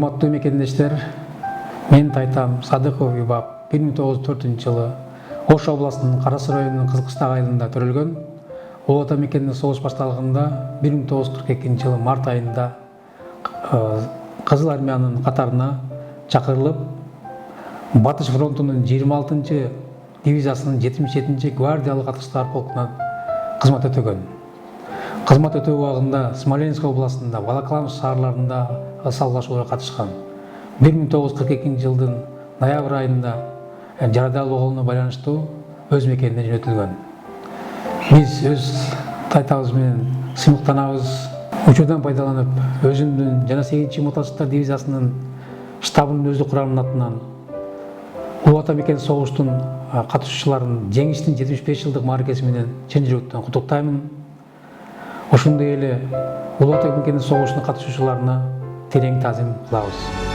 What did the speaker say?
Урматтуу мекендештер, мен Тайтам Садыков Юбап 1904-жылы Ош областынын Кара-Сыр районунун Кызылкыстак айылында төрөлгөн. Улуу Ата мекендик согуш башталганда 1942-жылы март айында Кызыл армиянын катарына чакырылып, Батыш фронтунун 26-чы дивизиясынын 77-чи гвардиялык атыштар полкуна кызмат өтөгөн. Кызмат өтөө убагында Смоленск областында, Волоколамск шаарларында салгылашууга катышкан. 1942-жылдын ноябрь айында жарадар болгонуна байланыштуу өз мекенине жөнөтүлгөн. Биз өз тайтабыз менен сыймыктанабыз. Учурдан пайдаланып, өзүмдүн жана 8-чи мотоциклдар дивизиясынын штабынын өздүк курамынын атынан Улуу Ата мекендик согуштун катышуучуларын жеңиштин 75 жылдык мааракеси менен чын жүрөктөн куттуктаймын. Ошондой эле Улуу Ата мекендик согушунун катышуучуларына терең таазим кылабыз.